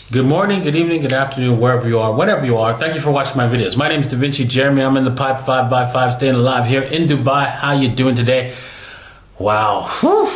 Good morning, good evening, good afternoon, wherever you are, whenever you are. Thank you for watching my videos. My name is Da Vinci Jeremy. I'm in the pipe 5x5, staying alive here in Dubai. How you doing today? Wow. Whew.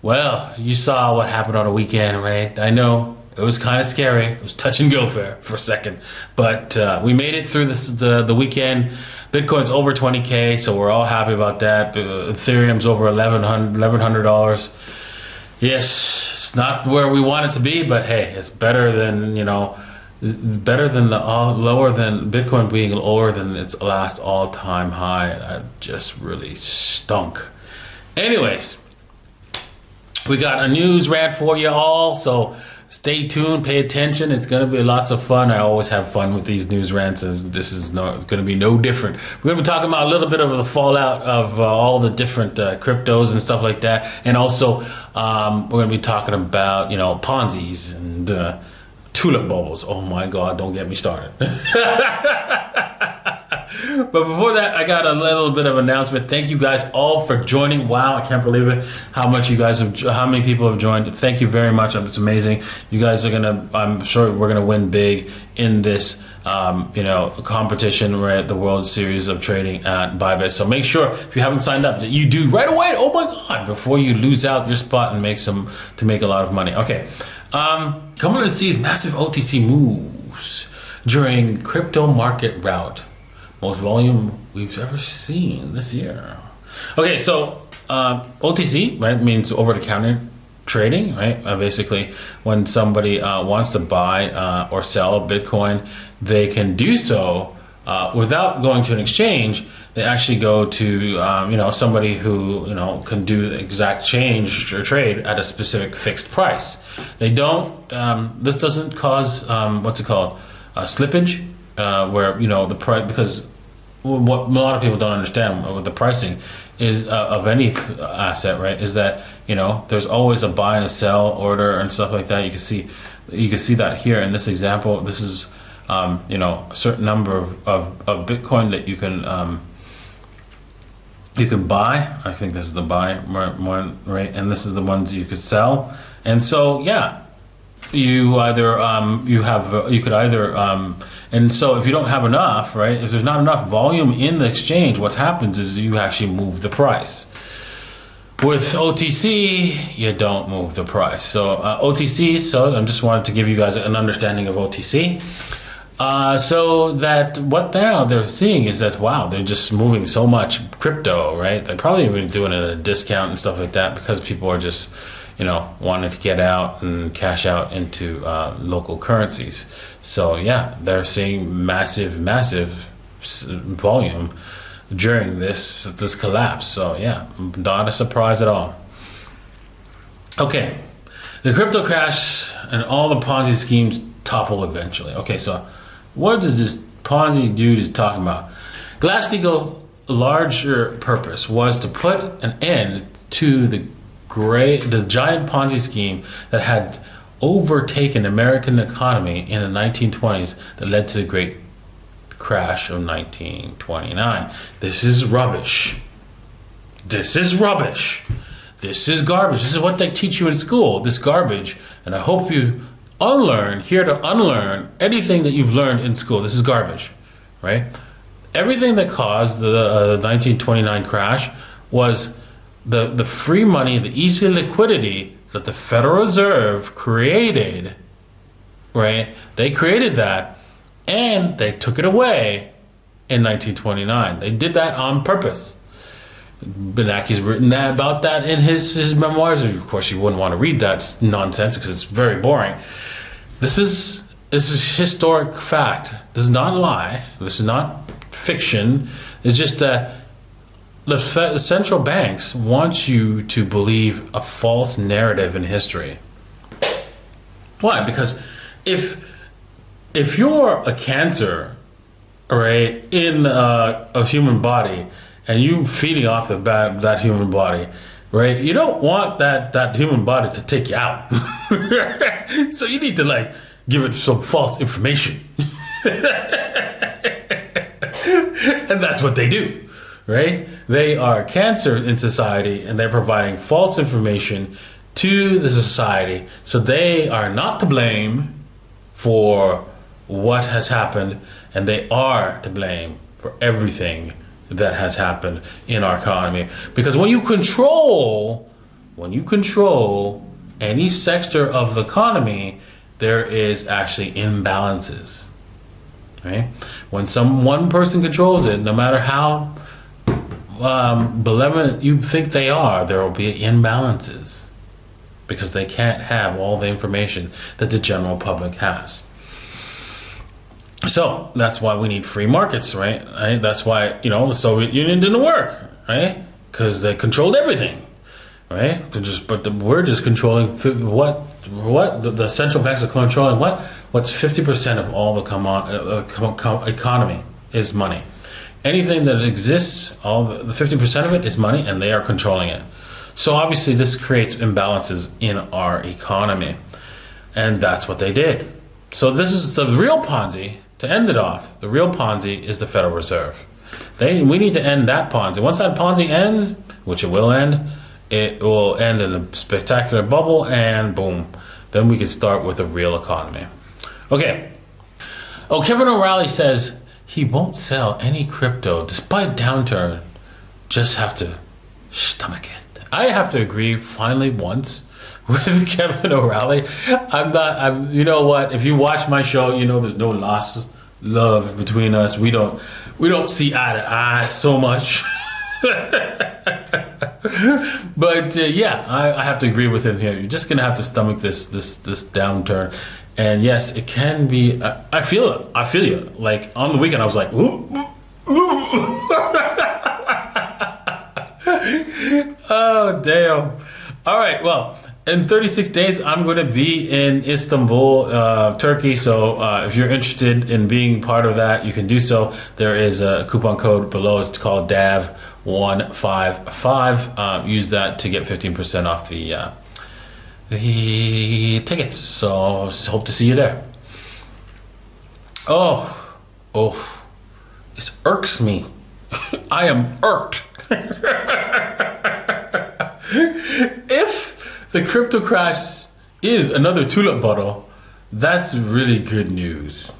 Well, you saw what happened on the weekend, right? I know it was kind of scary. It was touch and go for a second, but we made it through the weekend. Bitcoin's over 20K, so we're all happy about that. Ethereum's over $1,100. Yes, it's not where we want it to be, but hey, it's better than, better than lower than Bitcoin being lower than its last all-time high. That just really stunk. Anyways, we got a news rant for you all, so stay tuned, pay attention. It's going to be lots of fun. I always have fun with these news rants, and this is going to be no different. We're going to be talking about a little bit of the fallout of all the different cryptos and stuff like that. And also, we're going to be talking about, Ponzi's and Tulip Bubbles. Oh my God, don't get me started. But before that, I got a little bit of announcement. Thank you guys all for joining. Wow, I can't believe it. How many people have joined. Thank you very much. It's amazing. You guys are I'm sure we're gonna win big in this, competition. We're at the World Series of Trading at ByBit. So make sure if you haven't signed up that you do right away. Oh my God, before you lose out your spot and make a lot of money. Okay, coming to see massive OTC moves during crypto market rout. Most volume we've ever seen this year. Okay, so OTC, right, means over-the-counter trading, right? Basically, when somebody wants to buy or sell Bitcoin, they can do so without going to an exchange. They actually go to somebody who can do the exact change or trade at a specific fixed price. They don't. This doesn't cause slippage. Where the price, because what a lot of people don't understand with the pricing is of any asset, right, is that there's always a buy and a sell order and stuff like that. You can see that here in this example. This is a certain number of Bitcoin that you can buy. I think this is the buy one, right, and this is the ones you could sell. And so you could either and so if you don't have enough, right, if there's not enough volume in the exchange, what happens is you actually move the price. With OTC, you don't move the price. So OTC, so I just wanted to give you guys an understanding of OTC. So that what now they're seeing is that, wow, they're just moving so much crypto, right? They're probably even doing it at a discount and stuff like that because people are just wanting to get out and cash out into local currencies. So they're seeing massive volume during this collapse. So not a surprise at all. Okay, the crypto crash and all the Ponzi schemes topple eventually. Okay, so what does this Ponzi dude is talking about? Glass-Steagall's larger purpose was to put an end to the giant Ponzi scheme that had overtaken the American economy in the 1920s that led to the great crash of 1929. This is rubbish. This is rubbish. This is garbage. This is what they teach you in school, this garbage. And I hope you here to unlearn anything that you've learned in school. This is garbage, right? Everything that caused the 1929 crash was the free money, the easy liquidity that the Federal Reserve created, right? They created that, and they took it away in 1929. They did that on purpose. Benaki's written about that in his memoirs. Of course, you wouldn't want to read that nonsense because it's very boring. This is historic fact. This is not a lie. This is not fiction. It's just that the central banks want you to believe a false narrative in history. Why? Because if you're a cancer, right, in a human body, and you feeding off that human body, right, you don't want that human body to take you out. So you need to give it some false information. And that's what they do. Right? They are cancer in society, and they're providing false information to the society. So they are not to blame, for what has happened, and they are to blame for everything that has happened in our economy. Because when you control any sector of the economy, there is actually imbalances, right? When one person controls it, no matter how benevolent you think they are, there will be imbalances because they can't have all the information that the general public has. So that's why we need free markets, right? That's why, the Soviet Union didn't work, right? Because they controlled everything, right? We're just controlling what the central banks are controlling. What's 50% of all the economy is money. Anything that exists, all the 50% of it is money, and they are controlling it. So obviously, this creates imbalances in our economy, and that's what they did. So this is the real Ponzi. To end it off, the real Ponzi is the Federal Reserve. We need to end that Ponzi. Once that Ponzi ends, which it will end in a spectacular bubble, and boom, then we can start with a real economy. Okay. Oh, Kevin O'Reilly says he won't sell any crypto despite downturn. Just have to stomach it. I have to agree finally once with Kevin O'Reilly. You know what? If you watch my show, there's no love between us. We don't see eye to eye so much. But I have to agree with him here. You're just gonna have to stomach this downturn. And yes, it can be. I feel it. I feel you. Like on the weekend, I was like, ooh. Oh damn! All right, well. In 36 days, I'm going to be in Istanbul, Turkey. So if you're interested in being part of that, you can do so. There is a coupon code below. It's called DAV155. Use that to get 15% off the tickets. So hope to see you there. Oh, this irks me. I am irked. If the crypto crash is another Tulip Bubble, that's really good news.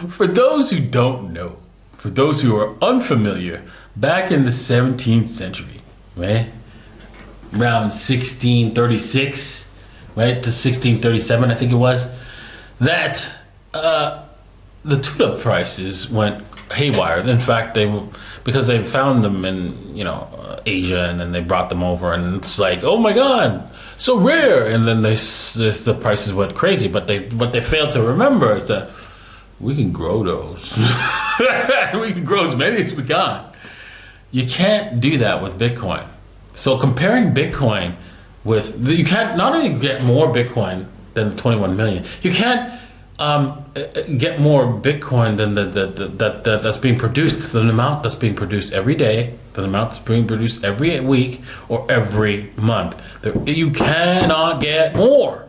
For those who don't know, for those who are unfamiliar, back in the 17th century, right, around 1636, right, to 1637, I think it was, that the tulip prices went haywire. In fact, because they found them in Asia, and then they brought them over, and it's like, oh my god, so rare. And then the prices went crazy. But they failed to remember that we can grow those. We can grow as many as we can. You can't do that with Bitcoin. So comparing Bitcoin you can't not only get more Bitcoin than the 21 million. You can't get more Bitcoin than that's being produced, than the amount that's being produced every day, than the amount that's being produced every week or every month. You cannot get more.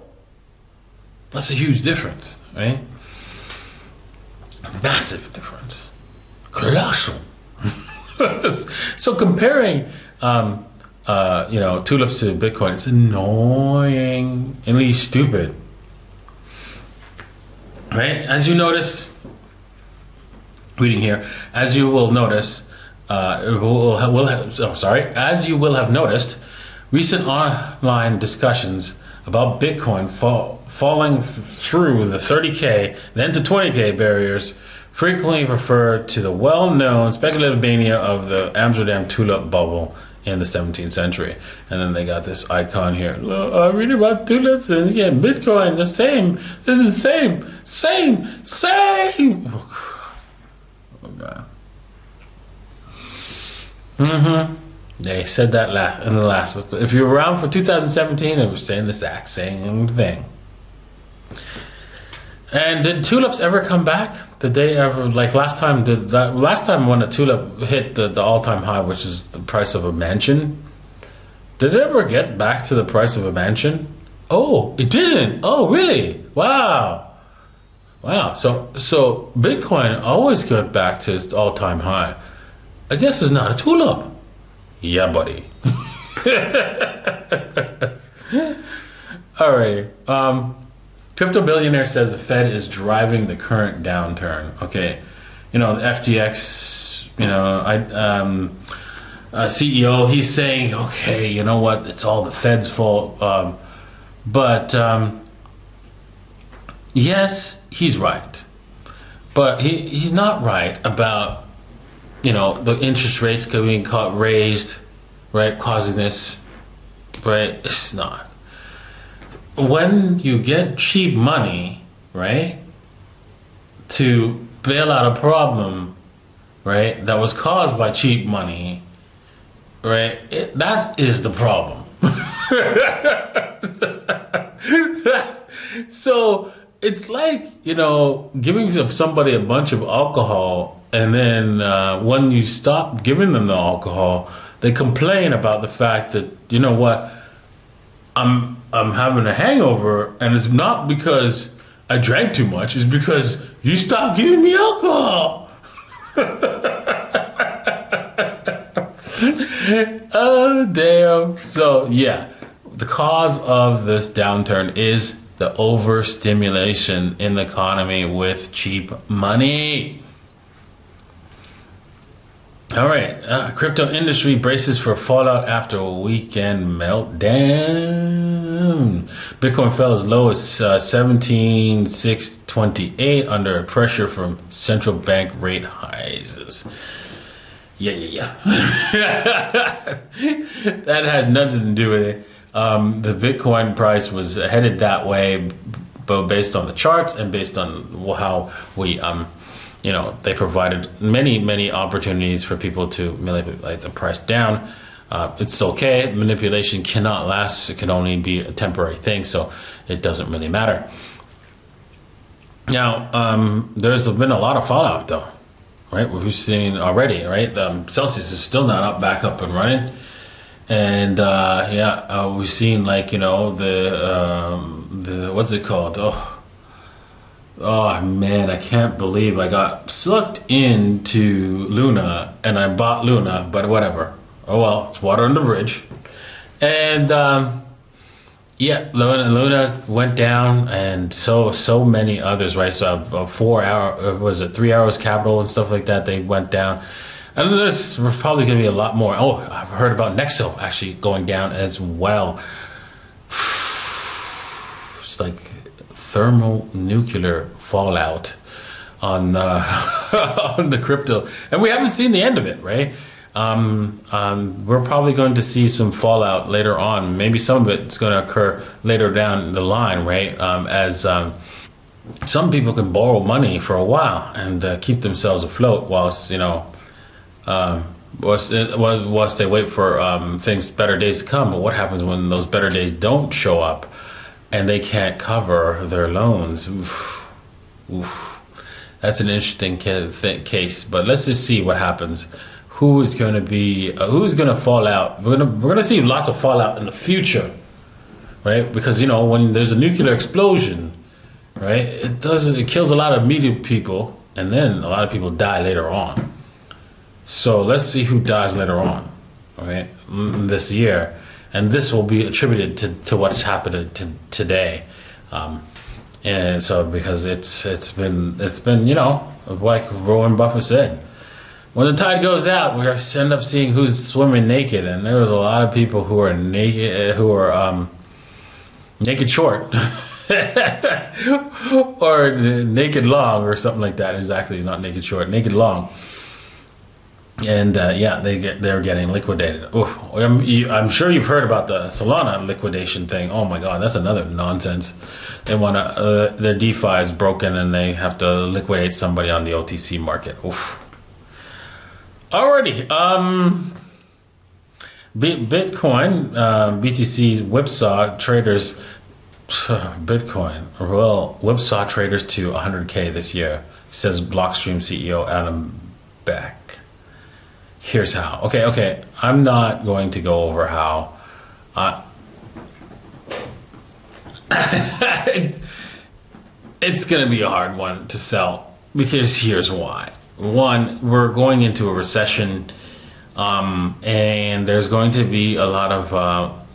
That's a huge difference, right? Massive difference. Colossal. So comparing tulips to Bitcoin, it's annoyingly stupid. Right? As you notice, reading here, as you will notice, as you will have noticed, recent online discussions about Bitcoin falling through the 30K, then to 20K barriers frequently refer to the well-known speculative mania of the Amsterdam Tulip Bubble in the 17th century. And then they got this icon here. Look, I read about tulips and Bitcoin, the same. This is the same. Oh God. They said that in the last. If you're around for 2017, they were saying the exact same thing. And did tulips ever come back? Did they ever, last time when a tulip hit the all-time high, which is the price of a mansion, did it ever get back to the price of a mansion? Oh, it didn't. Oh, really? Wow. So Bitcoin always got back to its all-time high. I guess it's not a tulip. Yeah, buddy. All right. Crypto billionaire says the Fed is driving the current downturn. Okay, the FTX, CEO, he's saying, okay, you know what? It's all the Fed's fault. But yes, he's right. But he's not right about, the interest rates being raised, right, causing this, right? It's not. When you get cheap money, right, to bail out a problem, right, that was caused by cheap money, right, that is the problem. So it's like, giving somebody a bunch of alcohol, and then when you stop giving them the alcohol, they complain about the fact that, you know what, I'm having a hangover, and it's not because I drank too much, it's because you stopped giving me alcohol. Oh, damn. So, yeah, the cause of this downturn is the overstimulation in the economy with cheap money. All right, crypto industry braces for fallout after a weekend meltdown. Bitcoin fell as low as 17,628 under pressure from central bank rate highs. Yeah. That had nothing to do with it. The Bitcoin price was headed that way, but based on the charts and based on how we they provided many opportunities for people to manipulate the price down. It's okay. Manipulation cannot last. It can only be a temporary thing, so it doesn't really matter. Now, there's been a lot of fallout, though, right? We've seen already, right? Celsius is still not back up and running. And, we've seen, the what's it called? Oh man, I can't believe I got sucked into Luna and I bought Luna, but whatever. Oh well, it's water on the bridge. And Luna went down, and so many others, right? So 4 hour, was it 3 hours capital and stuff like that, they went down. And there's probably going to be a lot more. Oh, I've heard about Nexo actually going down as well. It's like thermonuclear fallout on on the crypto, and we haven't seen the end of it, right? We're probably going to see some fallout later on. Maybe some of it's going to occur later down the line, right? As some people can borrow money for a while and keep themselves afloat whilst whilst they wait for better days to come. But what happens when those better days don't show up? And they can't cover their loans. Oof. That's an interesting case. But let's just see what happens. Who's going to fall out? We're going to see lots of fallout in the future, right? Because when there's a nuclear explosion, right, it kills a lot of immediate people, and then a lot of people die later on. So let's see who dies later on, right, this year. And this will be attributed to what's happening today, and so because it's been like Warren Buffett said, when the tide goes out, we end up seeing who's swimming naked, and there was a lot of people who are naked, naked short, or naked long, or something like that. Exactly, not naked short, naked long. And they're getting liquidated. Oof. I'm sure you've heard about the Solana liquidation thing. Oh my God, that's another nonsense. They want to their DeFi is broken and they have to liquidate somebody on the OTC market. Oof. Alrighty. Bitcoin, BTC whipsaw traders. Bitcoin will whipsaw traders to 100K this year, says Blockstream CEO Adam Beck. Here's how. Okay. I'm not going to go over how. It's going to be a hard one to sell, because here's why. One, we're going into a recession, and there's going to be a lot of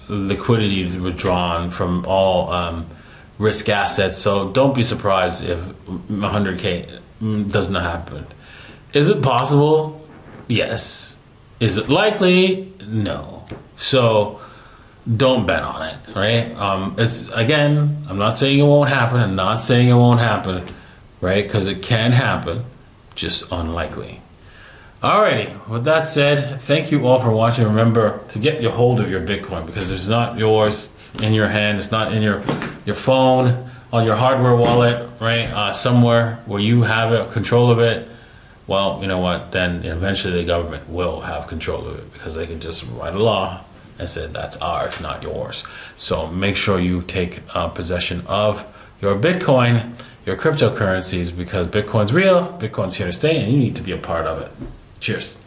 liquidity withdrawn from all risk assets. So don't be surprised if 100K does not happen. Is it possible? Yes. Is it likely? No. So don't bet on it, right? It's, again, I'm not saying it won't happen. I'm not saying it won't happen, right? Because it can happen, just unlikely. Alrighty, with that said, thank you all for watching. Remember to get your hold of your Bitcoin, because it's not yours in your hand. It's not in your phone, on your hardware wallet, right? Somewhere where you have it, control of it. Well, you know what? Then eventually the government will have control of it, because they can just write a law and say that's ours, not yours. So make sure you take possession of your Bitcoin, your cryptocurrencies, because Bitcoin's real, Bitcoin's here to stay, and you need to be a part of it. Cheers.